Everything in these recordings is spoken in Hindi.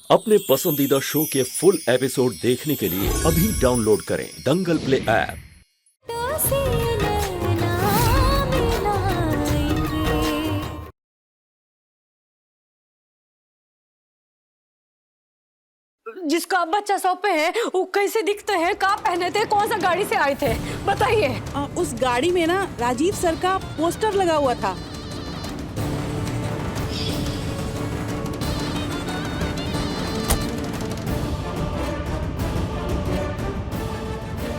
अपने पसंदीदा शो के फुल एपिसोड देखने के लिए अभी डाउनलोड करें दंगल प्ले ऐप। जिसका अब बच्चा सौ पे है वो कैसे दिखते हैं, कहाँ पहने थे, कौन सा गाड़ी से आए थे, बताइए। उस गाड़ी में ना राजीव सर का पोस्टर लगा हुआ था।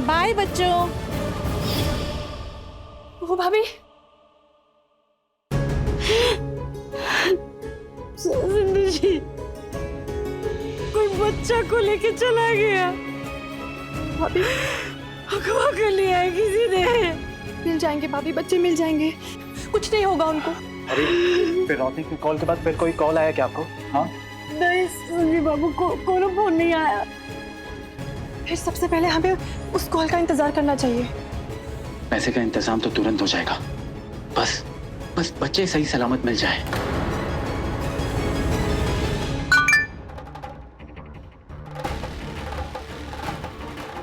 बाय बच्चों। वो भाभी जिंदू जी, कोई बच्चा को लेके चला गया। भाभी अगवा कर लिया है किसी ने। मिल जाएंगे भाभी, बच्चे मिल जाएंगे, कुछ नहीं होगा उनको। अरे फिर रोशनी की कॉल के बाद फिर कोई कॉल आया क्या आपको? हाँ नहीं संजीव बाबू को कोई फोन नहीं आया। फिर सबसे पहले हमें उस कॉल का इंतजार करना चाहिए। पैसे का इंतजाम तो तुरंत हो जाएगा, बस बस बच्चे सही सलामत मिल जाए।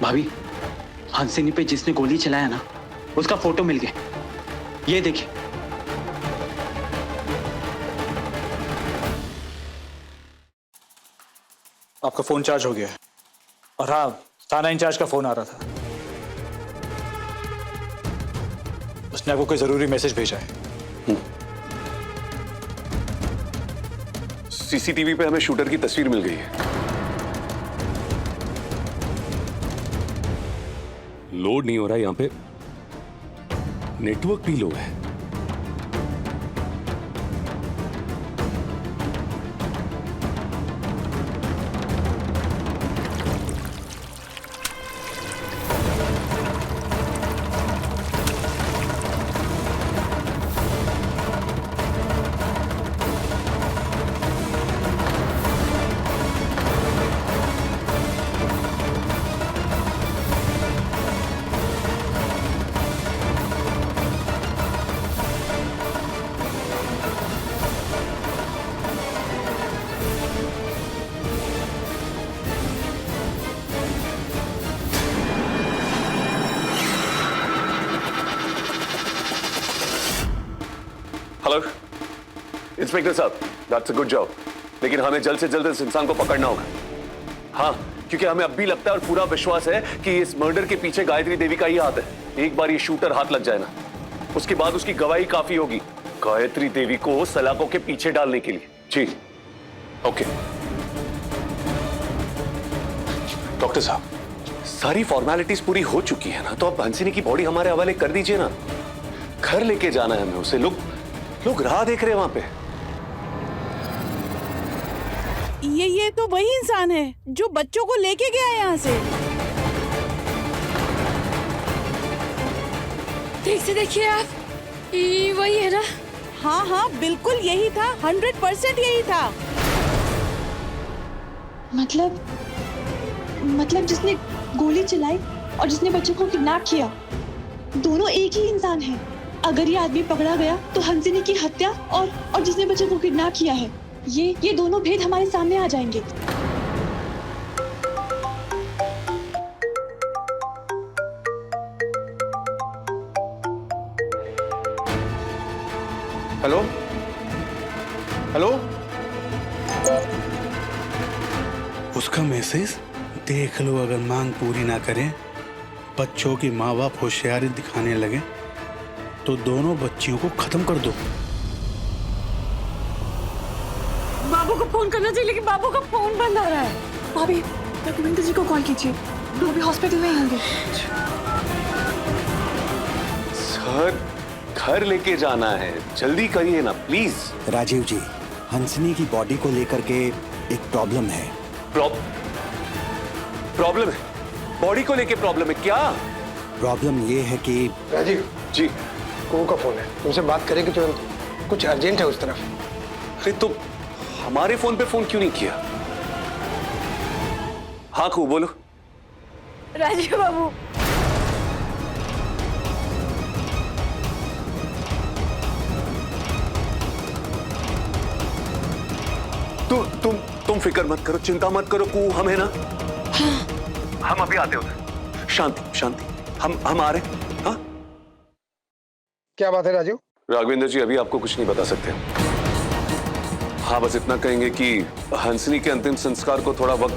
भाभी, हंसिनी पे जिसने गोली चलाया ना, उसका फोटो मिल गया, ये देखिए। आपका फोन चार्ज हो गया है। और हाँ, थाना इंचार्ज का फोन आ रहा था, उसने आपको कोई जरूरी मैसेज भेजा है। सीसीटीवी पे हमें शूटर की तस्वीर मिल गई है। लोड नहीं हो रहा यहाँ पे, नेटवर्क भी लो है। हेलो इंस्पेक्टर साहब, दैट्स अ गुड जॉब, लेकिन हमें जल्द से जल्द इस इंसान को पकड़ना होगा। हाँ, क्योंकि हमें अब भी लगता है और पूरा विश्वास है कि इस मर्डर के पीछे गायत्री देवी का ही हाथ है। एक बार ये शूटर हाथ लग जाए ना, उसके बाद उसकी गवाही काफी होगी गायत्री देवी को सलाखों के पीछे डालने के लिए। जी ओके डॉक्टर साहब, सारी फॉर्मेलिटीज पूरी हो चुकी है ना, तो अब हंसिनी की बॉडी हमारे हवाले कर दीजिए ना। घर लेके जाना है हमें उसे। लोग राह देख रहे हैं वहां पे। ये तो वही इंसान है जो बच्चों को लेके गया है यहाँ से। ठीक से देखिए आप, ये वही है ना? हाँ हाँ बिल्कुल यही था, 100% यही था। मतलब जिसने गोली चलाई और जिसने बच्चे को किडनैप किया, दोनों एक ही इंसान है। अगर ये आदमी पकड़ा गया तो हंसिनी की हत्या और जिसने बच्चे को किडनैप किया है, ये दोनों भेद हमारे सामने आ जाएंगे। हेलो हेलो, उसका मैसेज देख लो। अगर मांग पूरी ना करें, बच्चों की माँ बाप होशियारी दिखाने लगे तो दोनों बच्चियों को खत्म कर दो। बाबू को फोन करना चाहिए, लेकिन बाबू का फोन बंद आ रहा है। भाभी रघुविंदर जी को कॉल कीजिए, वो भी हॉस्पिटल में ही होंगे। सर घर लेके जाना है, जल्दी करिए ना प्लीज। राजीव जी, हंसिनी की बॉडी को लेकर के एक प्रॉब्लम है। प्रॉब्लम है? बॉडी को लेके प्रॉब्लम है क्या? प्रॉब्लम ये है कि राजीव जी, को का फोन है, तुमसे बात करेंगे तुरंत, कुछ अर्जेंट है उस तरफ। अरे तो हमारे फोन पे फोन क्यों नहीं किया? हाँ खूब बोलो। राजीव बाबू, तुम फिक्र मत करो, चिंता मत करो, कू हम है ना। हम अभी आते उधर। शांति शांति, हम आ रहे हैं। हाँ क्या बात है राजीव? राघवेंद्र जी अभी आपको कुछ नहीं बता सकते। हाँ बस इतना कहेंगे कि हंसनी के अंतिम संस्कार को थोड़ा वक्त,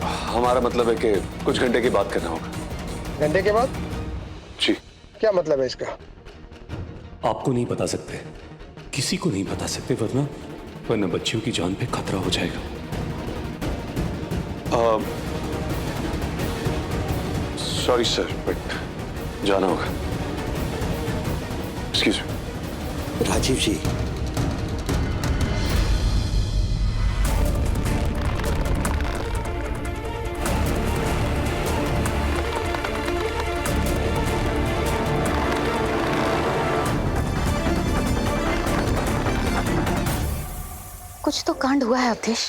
हमारा मतलब है कि कुछ घंटे की बात करना होगा। घंटे के बाद? जी। क्या मतलब है इसका? आपको नहीं बता सकते, किसी को नहीं बता सकते, वरना बच्चियों की जान पे खतरा हो जाएगा। सॉरी सर, बट जाना होगा। Excuse me. राजीव जी, कुछ तो कांड हुआ है अवधेश।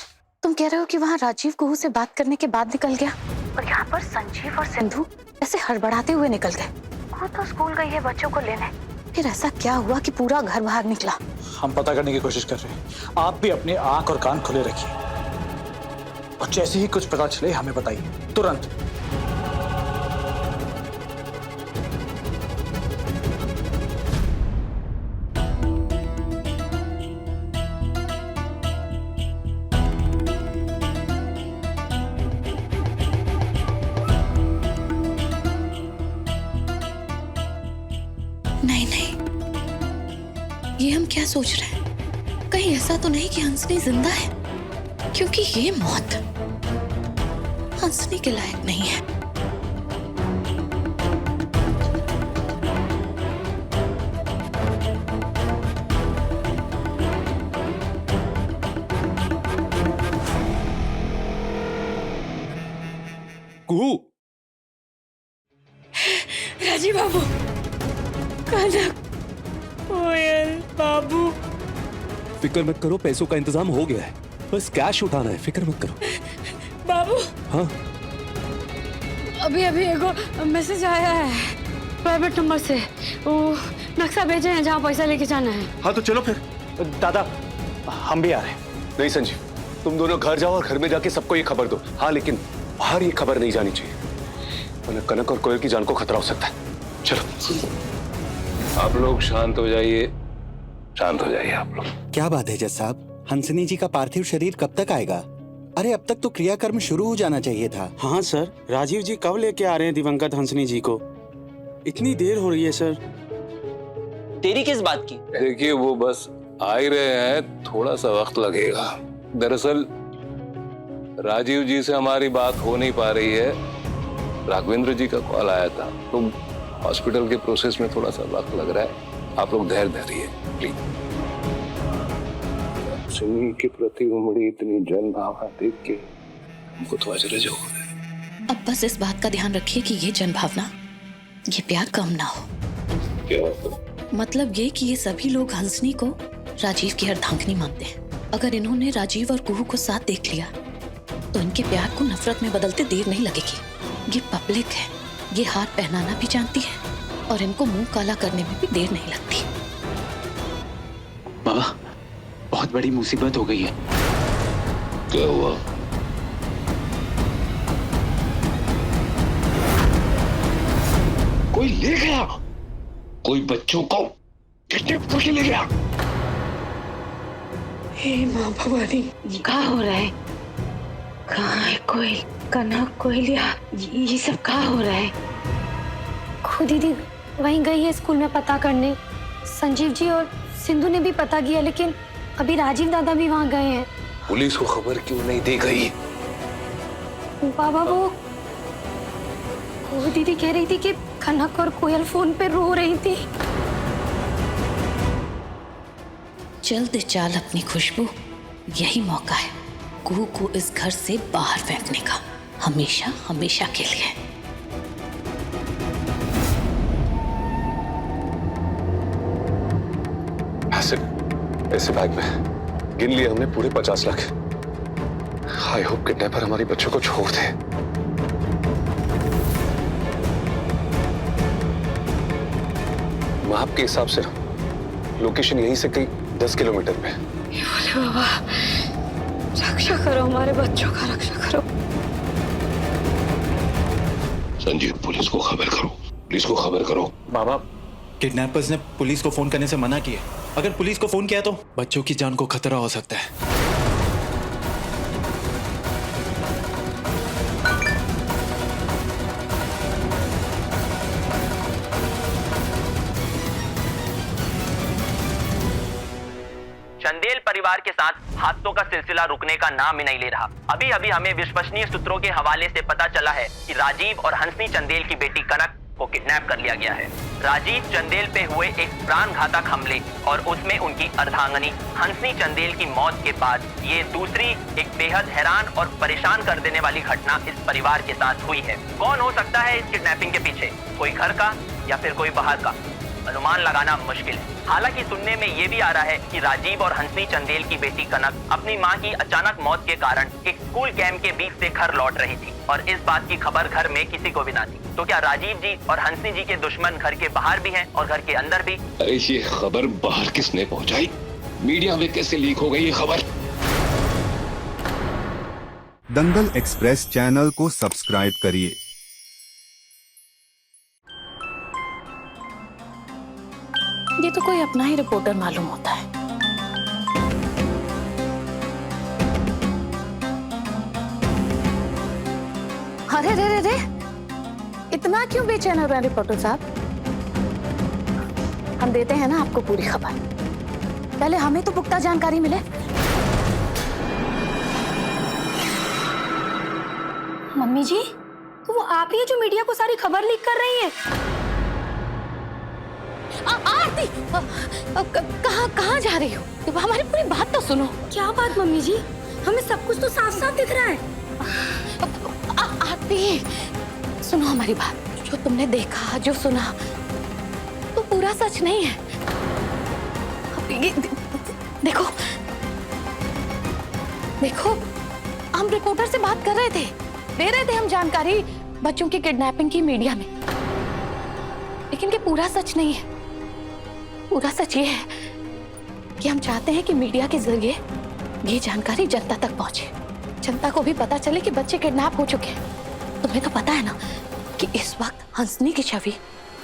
तुम कह रहे हो कि वहाँ राजीव कुहू से बात करने के बाद निकल गया और यहाँ पर संजीव और सिंधु ऐसे हड़बड़ाते हुए निकल गए। वो तो स्कूल गई है बच्चों को लेने, फिर ऐसा क्या हुआ कि पूरा घर भाग निकला? हम पता करने की कोशिश कर रहे हैं, आप भी अपने आंख और कान खुले रखिए और जैसे ही कुछ पता चले हमें बताइए तुरंत। नहीं नहीं, ये हम क्या सोच रहे हैं? कहीं ऐसा तो नहीं कि हंसनी जिंदा है? क्योंकि ये मौत हंसनी के लायक नहीं है। कुहू, राजीव बाबू, कनक, कोयल बाबू। फिक्र मत करो, पैसों का इंतजाम हो गया है, बस कैश उठाना है, फिक्र मत करो। बाबू, हाँ अभी एगो मैसेज आया है प्राइवेट नंबर से। वो नक्शा भेजे हैं जहाँ पैसा लेके जाना है। हाँ तो चलो फिर। दादा हम भी आ रहे हैं। नहीं संजीव, तुम दोनों घर जाओ और घर में जाके सबको ये खबर दो। हाँ लेकिन बाहर ये खबर नहीं जानी चाहिए, वरना कनक और कोयल की जान को खतरा हो सकता है। चलो आप लोग शांत हो जाइए, शांत हो जाइए आप लोग। क्या बात है जज साहब, हंसनी जी का पार्थिव शरीर कब तक आएगा? अरे अब तक तो क्रियाकर्म शुरू हो जाना चाहिए था। हाँ सर, राजीव जी कब लेके आ रहे हैं दिवंगत हंसनी जी को? इतनी देर हो रही है सर। तेरी किस बात की? देखिए वो बस आ ही रहे हैं, थोड़ा सा वक्त लगेगा। दरअसल राजीव जी से हमारी बात हो नहीं पा रही है, राघवेंद्र जी का कॉल आया था, तो हॉस्पिटल के प्रोसेस में थोड़ा सा वक्त लग रहा है। आप लोग धैर्य धरिए प्लीज। सुनील के प्रति उमड़ी इतनी जन भावना देख के हमको तो अजरज हो रहा है। अब बस इस बात का ध्यान रखिए कि ये जन भावना, ये प्यार कम ना हो। क्या मतलब ये कि ये सभी लोग हंसनी को राजीव की अर्धांगिनी मानते हैं। अगर इन्होंने राजीव और कुहू को साथ देख लिया तो इनके प्यार को नफरत में बदलते देर नहीं लगेगी। ये पब्लिक है, ये हार पहनाना भी जानती है और इनको मुंह काला करने में भी देर नहीं लगती। बाबा बहुत बड़ी मुसीबत हो गई है। क्या हुआ? कोई ले गया, कोई बच्चों को किडनैप करके ले गया। हे माँ भवानी, क्या हो रहा है? कहाँ है कोयल, कनक, कोयलिया, ये सब कहाँ हो रहा है? खुद दीदी वहीं गई है स्कूल में पता करने। संजीव जी और सिंधु ने भी पता किया, लेकिन अभी राजीव दादा भी वहाँ गए हैं। पुलिस को खबर क्यों नहीं दी गई? बाबा वो दीदी कह रही थी कि कनक और कोयल फोन पे रो रही थी। जल्द चाल अपनी खुशबू, यही मौका है कुहू को इस घर से बाहर फेंकने का, हमेशा हमेशा के लिए। ऐसे बैग में गिन लिए हमने पूरे 50 लाख। आई होप किडनैपर हमारी बच्चों को छोड़ दे। मैप के हिसाब से लोकेशन यहीं से कहीं 10 किलोमीटर पे। बाबा रक्षा करो, हमारे बच्चों का रक्षा करो। संजीव, पुलिस को खबर करो, पुलिस को खबर करो। बाबा, किडनैपर्स ने पुलिस को फोन करने से मना किया। अगर पुलिस को फोन किया तो बच्चों की जान को खतरा हो सकता है। चंदेल परिवार के साथ हादसों का सिलसिला रुकने का नाम ही नहीं ले रहा। अभी अभी हमें विश्वसनीय सूत्रों के हवाले से पता चला है कि राजीव और हंसनी चंदेल की बेटी कनक को किडनैप कर लिया गया है। राजीव चंदेल पे हुए एक प्राणघातक हमले और उसमें उनकी अर्धांगनी हंसनी चंदेल की मौत के बाद ये दूसरी एक बेहद हैरान और परेशान कर देने वाली घटना इस परिवार के साथ हुई है। कौन हो सकता है इस किडनैपिंग के पीछे? कोई घर का या फिर कोई बाहर का? अनुमान लगाना मुश्किल है। हालांकि सुनने में ये भी आ रहा है कि राजीव और हंसनी चंदेल की बेटी कनक अपनी मां की अचानक मौत के कारण एक स्कूल कैंप के बीच से घर लौट रही थी और इस बात की खबर घर में किसी को भी ना थी। तो क्या राजीव जी और हंसनी जी के दुश्मन घर के बाहर भी हैं और घर के अंदर भी? अरे ये खबर बाहर किसने पहुंचाई? मीडिया में कैसे लीक हो गई ये खबर? दंगल एक्सप्रेस चैनल को सब्सक्राइब करिए। ये तो कोई अपना ही रिपोर्टर मालूम होता है। अरे रे रे रे, इतना क्यों बेचैन हो रहे हैं रिपोर्टर साहब? हम देते हैं ना आपको पूरी खबर। पहले हमें तो पुख्ता जानकारी मिले। मम्मी जी, तो वो आप ही है जो मीडिया को सारी खबर लीक कर रही है? आरती, कहाँ जा रही हो? हमारी पूरी बात तो सुनो। क्या बात मम्मी जी? हमें सब कुछ तो साफ साफ दिख रहा है। आरती, सुनो हमारी बात। जो तुमने देखा, जो सुना, तो पूरा सच नहीं है। देखो देखो, हम रिपोर्टर से बात कर रहे थे, दे रहे थे हम जानकारी बच्चों की किडनैपिंग की मीडिया में, लेकिन ये पूरा सच नहीं है। पूरा सच ये है कि हम चाहते हैं कि मीडिया के जरिए ये जानकारी जनता तक पहुंचे, जनता को भी पता चले कि बच्चे किडनैप हो चुके हैं। तुम्हें तो पता है ना कि इस वक्त हंसनी की छवि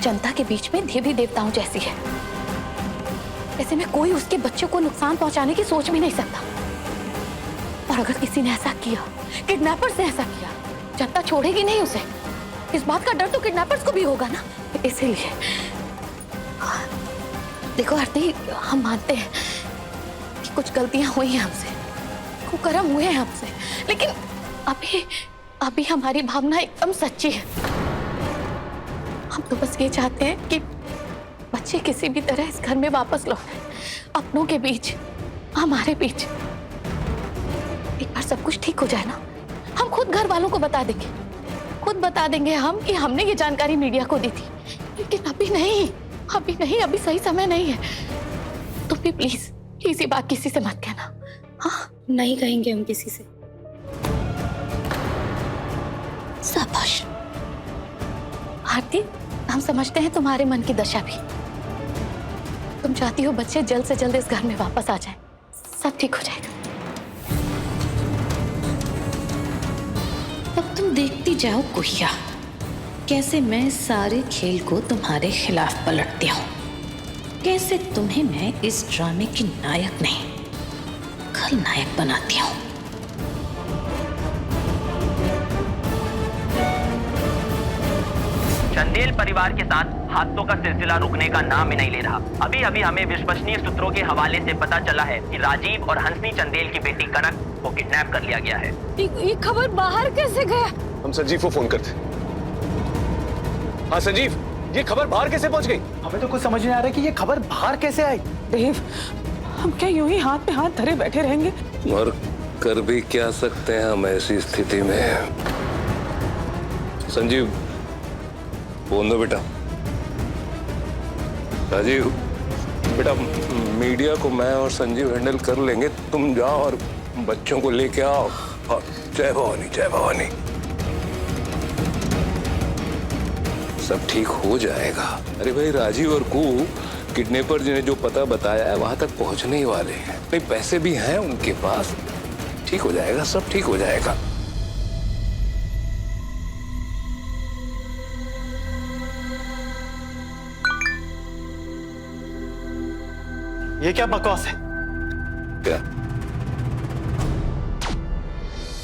जनता के बीच में देवी देवताओं जैसी है। ऐसे में कोई उसके बच्चों को नुकसान पहुंचाने की सोच भी नहीं सकता। और अगर किसी ने ऐसा किया, किडनैपर्स ने ऐसा किया, जनता छोड़ेगी नहीं उसे। इस बात का डर तो किडनैपर्स को भी होगा ना। इसीलिए देखो आरती, हम मानते हैं कि कुछ गलतियां हुई हैं हमसे, कुकर्म हुए हैं हमसे, लेकिन अभी हमारी भावना एकदम सच्ची है। हम तो बस ये चाहते हैं कि बच्चे किसी भी तरह इस घर में वापस लौटे, अपनों के बीच, हमारे बीच। एक बार सब कुछ ठीक हो जाए ना, हम खुद घर वालों को बता देंगे, खुद बता देंगे हम कि हमने ये जानकारी मीडिया को दी थी। लेकिन अभी नहीं, अभी सही समय नहीं है। तुम भी प्लीज ये बात किसी से मत कहना। हाँ, नहीं कहेंगे हम किसी से। शाबाश आरती, हम समझते हैं तुम्हारे मन की दशा भी। तुम चाहती हो बच्चे जल्द से जल्द इस घर में वापस आ जाएं, सब ठीक हो जाएगा। अब तुम देखती जाओ गुहिया, कैसे मैं सारे खेल को तुम्हारे खिलाफ पलटती हूँ। कैसे तुम्हें मैं इस ड्रामे की नायक नहीं, खलनायक बनाती हूँ। चंदेल परिवार के साथ हादसों का सिलसिला रुकने का नाम ही नहीं ले रहा। अभी अभी हमें विश्वसनीय सूत्रों के हवाले से पता चला है कि राजीव और हंसनी चंदेल की बेटी कनक को किडनैप कर लिया गया है। ये खबर बाहर कैसे गया? हम संजीव को फोन करते। हाँ संजीव, ये खबर बाहर कैसे पहुंच गई? हमें तो कुछ समझ नहीं आ रहा कि ये खबर बाहर कैसे आई। देव, हम क्या यूं ही हाथ पे हाथ धरे बैठे रहेंगे? और कर भी क्या सकते हैं हम ऐसी स्थिति में। संजीव, फोन दो बेटा। राजीव बेटा, मीडिया को मैं और संजीव हैंडल कर लेंगे, तुम जाओ और बच्चों को लेके आओ। जय भवानी, जय भवानी। सब ठीक हो जाएगा। अरे भाई, राजीव और कू किडनैपर ने जो पता बताया है वहां तक पहुंचने ही वाले हैं। नहीं, पैसे भी हैं उनके पास, ठीक हो जाएगा, सब ठीक हो जाएगा। ये क्या बकवास है? क्या?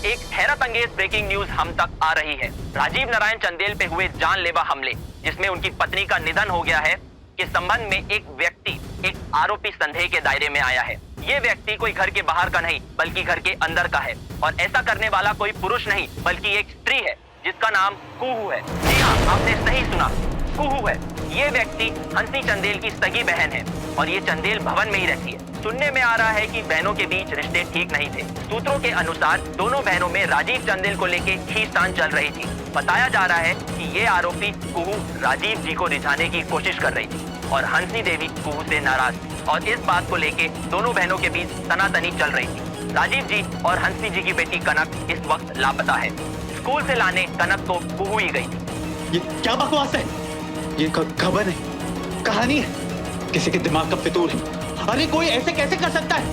एक हैरत अंगेज ब्रेकिंग न्यूज हम तक आ रही है। राजीव नारायण चंदेल पे हुए जानलेवा हमले, जिसमें उनकी पत्नी का निधन हो गया है, के संबंध में एक व्यक्ति एक आरोपी संदेह के दायरे में आया है। ये व्यक्ति कोई घर के बाहर का नहीं बल्कि घर के अंदर का है, और ऐसा करने वाला कोई पुरुष नहीं बल्कि एक स्त्री है जिसका नाम कुहू है। जी हाँ, आपने सही सुना, कुहू है। ये व्यक्ति हंसनी चंदेल की सगी बहन है और ये चंदेल भवन में ही रहती है। सुनने में आ रहा है कि बहनों के बीच रिश्ते ठीक नहीं थे। सूत्रों के अनुसार दोनों बहनों में राजीव चंदेल को लेके खींचतान चल रही थी। बताया जा रहा है कि ये आरोपी कुहू राजीव जी को रिझाने की कोशिश कर रही थी और हंसनी देवी कुहू से नाराज थी, और इस बात को लेके दोनों बहनों के बीच तनातनी चल रही थी। राजीव जी और हंसनी जी की बेटी कनक इस वक्त लापता है। स्कूल से लाने कनक तो कुहू ही गई थी। ये क्या बकवास है? ये खबर है, कहानी है, किसी के दिमाग का फितूर है। अरे कोई ऐसे कैसे कर सकता है?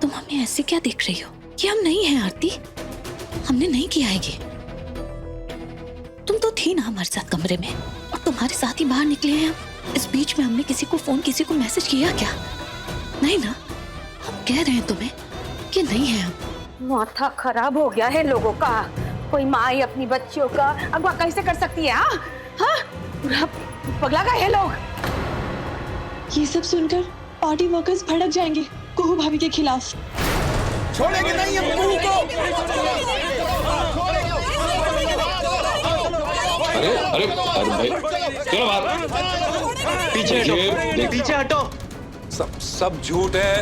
तुम हमें ऐसे क्या देख रही हो? कि हम नहीं हैं आरती, हमने नहीं किया है ये। तुम तो थी ना हमारे साथ कमरे में, और तुम्हारे साथ ही बाहर निकले हैं हम। इस बीच में हमने किसी को फोन, किसी को मैसेज किया क्या? नहीं ना? हम कह रहे हैं तुम्हें कि नहीं है हम। माथा खराब हो गया है लोगों का। कोई माँ ही अपनी बच्चियों का अगवा कैसे कर सकती है? हाँ, पगला गए हैं लोग। ये सब सुनकर पार्टी वर्कर्स भड़क जाएंगे कुहू भाभी के खिलाफ। छोड़ेंगे नहीं हम कुहू को। अरे भाई, चलो बाहर। पीछे हटो, पीछे हटो। सब झूठ है।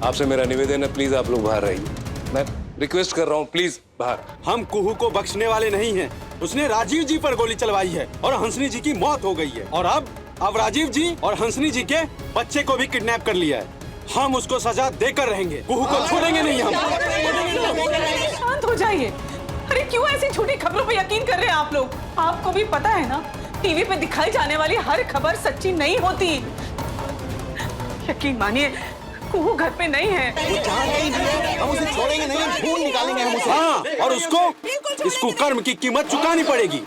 आपसे मेरा निवेदन है, प्लीज आप लोग बाहर रहिए। मैं रिक्वेस्ट कर रहा हूँ, प्लीज बाहर। हम कुहू को बख्शने वाले नहीं हैं। उसने राजीव जी पर गोली चलवाई है और हंसनी जी की मौत हो गई है, और अब राजीव जी और हंसनी जी के बच्चे को भी किडनैप कर लिया है। हम उसको सजा देकर रहेंगे, कुहू को छोड़ेंगे नहीं हम। शांत हो जाइए। अरे क्यों ऐसी झूठी खबरों पे यकीन कर रहे हैं आप लोग? आपको भी पता है ना, टीवी पे दिखाई जाने वाली हर खबर सच्ची नहीं होती। यकीन मानिए, कुहू घर पे नहीं है। वो जहाँ कहीं भी है, हम उसे छोड़ेंगे नहीं, हम ढूंढ निकालेंगे हम उसे। हाँ, और उसको इस कुकर्म की कीमत चुकानी पड़ेगी।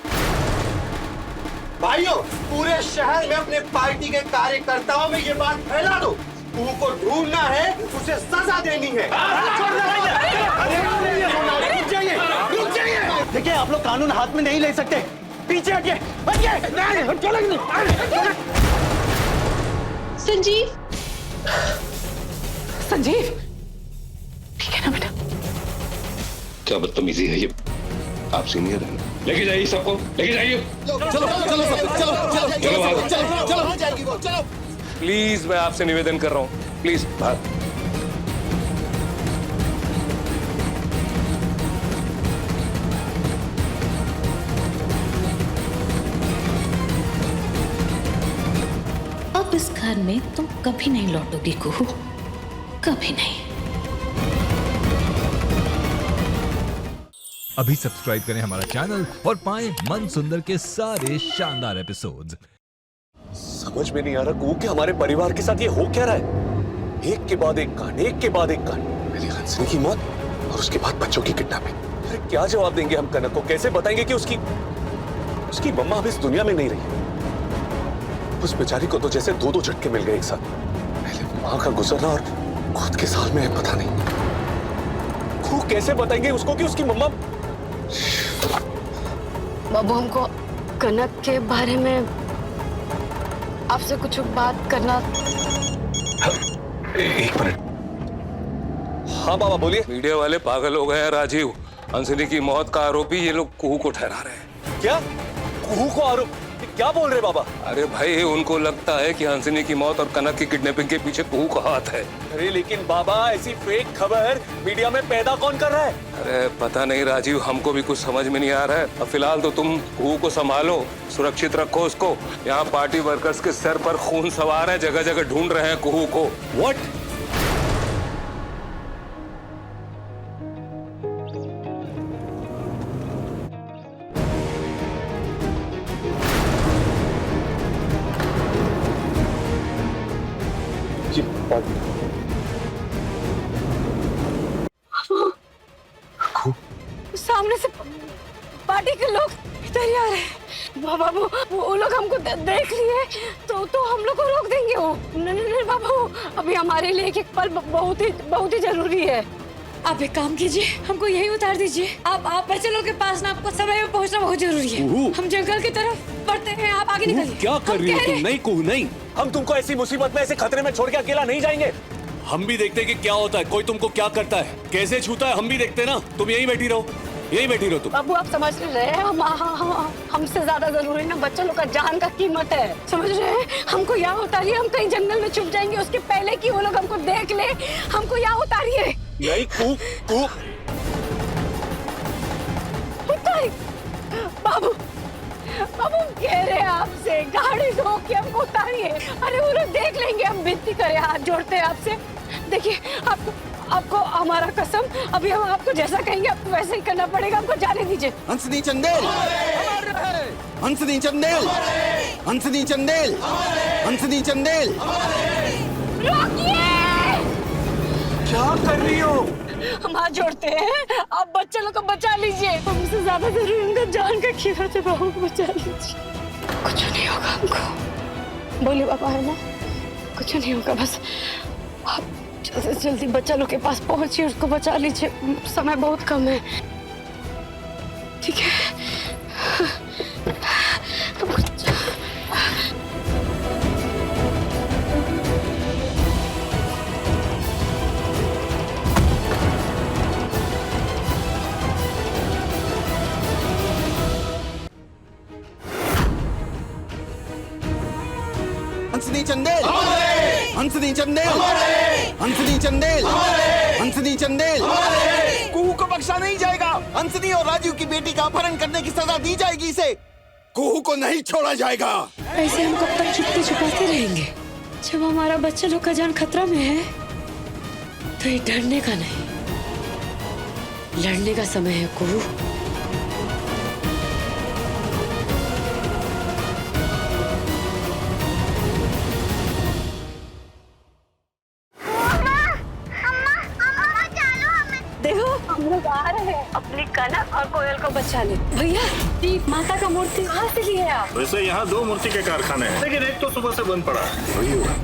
भाइयों, पूरे शहर में अपने पार्टी के कार्यकर्ताओं में ये बात फैला दो, कुहू को ढूंढना है, उसे सजा देनी है। रुक जाइए। देखिए, आप लोग कानून हाथ में नहीं ले सकते। पीछे हटिए, हटिए। संजीव, ठीक है ना बेटा? क्या बदतमीजी है ये? आप सीनियर हैं, लेके जाइए सबको, लेके जाइए। चलो। प्लीज मैं आपसे निवेदन कर रहा हूँ, प्लीज बाहर। अब इस घर में तुम कभी नहीं लौटोगी कुहू, कभी नहीं। अभी सब्सक्राइब करें हमारा चैनल और पाएं मन सुंदर के सारे शानदार एपिसोड्स। समझ में नहीं आ रहा कुहू कि हमारे परिवार के साथ ये हो क्या रहा है। एक के बाद एक कांड, एक के बाद एक कांड। पहले हंसनी की मौत और उसके बाद बच्चों की किडनैपिंग। अरे क्या जवाब देंगे हम कनक को? कैसे बताएंगे कि उसकी मम्मा अब इस दुनिया में नहीं रही? उस बेचारी को तो जैसे दो झटके मिल गए एक साथ। पहले माँ का गुजरना और खुद के साल में पता नहीं। कुहू कैसे बताएंगे उसको कि उसकी मम्मा। बाबू, हमको कनक के बारे में आपसे कुछ बात करना। एक मिनट। हाँ बाबा बोलिए। मीडिया वाले पागल हो गए हैं राजीव। हंसनी की मौत का आरोपी ये लोग कुहू को ठहरा रहे हैं। क्या? कुहू को आरोप? क्या बोल रहे बाबा? अरे भाई, उनको लगता है कि हंसनी की मौत और कनक की किडनैपिंग के पीछे कुहू का हाथ है। अरे लेकिन बाबा, ऐसी फेक खबर मीडिया में पैदा कौन कर रहा है? अरे पता नहीं राजीव, हमको भी कुछ समझ में नहीं आ रहा है। अब फिलहाल तो तुम कुहू को संभालो, सुरक्षित रखो उसको। यहाँ पार्टी वर्कर्स के सर पर खून सवार है, जगह जगह ढूंढ रहे हैं कुहू को। व्हाट? सामने से पार्टी के लोग इधर ही आ रहे हैं। बाबू वो लोग हमको देख लिए तो हम लोग को रोक देंगे वो। नहीं बाबू, अभी हमारे लिए एक पल बहुत ही जरूरी है। आप एक काम कीजिए, हमको यही उतार दीजिए। आप बच्चे लोग के पास ना, आपको समय में पहुंचना बहुत जरूरी है। हम जंगल की तरफ बढ़ते हैं, आप आगे निकलिए। क्या कर रही हो तुम? नहीं कुहू नहीं, हम तुमको ऐसी मुसीबत में, ऐसे खतरे में छोड़ के अकेला नहीं जाएंगे। हम भी देखते हैं कि क्या होता है, कोई तुमको क्या करता है, कैसे छूता है, हम भी देखते हैं ना। तुम यहीं बैठी रहो, यहीं बैठी रहो तुम। बाबू आप समझ रहे हैं, हमसे ज्यादा जरूरी ना बच्चों लोग का जान का कीमत है, समझ रहे हैं? हमको यहाँ उतारिए, हम कहीं जंगल में छुप जाएंगे उसके पहले कि वो लोग हमको देख ले। हमको यहाँ उतारिए। नहीं कुहू बाबू कह रहे हैं आपसे, गाड़ी रोक के हमको उतारिए। अरे वो लोग देख लेंगे, हम विनती करें, हाथ जोड़ते हैं आपसे। देखिए आपको हमारा कसम, अभी हम आपको जैसा कहेंगे आपको वैसे ही करना पड़ेगा। हमको जाने दीजिए। हंसनी चंदेल, हंसनी चंदेल, हंसनी चंदेल, हंसनी चंदेल, रोकिए। क्या कर रही हो? हम हाथ जोड़ते हैं, आप बच्चे लोग को बचा लीजिए। हमसे ज्यादा जरूरी उनका जान का कीमत है, बाबू को बचा लीजिए। कुछ नहीं होगा हमको, बोलिए बाबा, है ना? कुछ नहीं होगा, बस आप जल्दी से जल्दी बच्चा लोग के पास पहुंचिए, उसको बचा लीजिए, समय बहुत कम है। ठीक है? हंसनी चंदेल, हंसनी चंदेल, हंसनी चंदेल, हंसनी चंदेल, कुहू को बख्शा नहीं जाएगा। हंसनी और राजीव की बेटी का अपहरण करने की सजा दी जाएगी इसे। कुहू को नहीं छोड़ा जाएगा। ऐसे हम कब तक छुपते रहेंगे? जब हमारा बच्चा लोग का जान खतरा में है तो ये डरने का नहीं, लड़ने का समय है कुहू। देखो हम लोग आ रहे हैं अपनी कनक और कोयल को बचाने। भैया माता का मूर्ति कहाँ से लिए आप? वैसे यहाँ 2 मूर्ति के कारखाने हैं, लेकिन एक तो सुबह से बंद पड़ा है। वही होगा।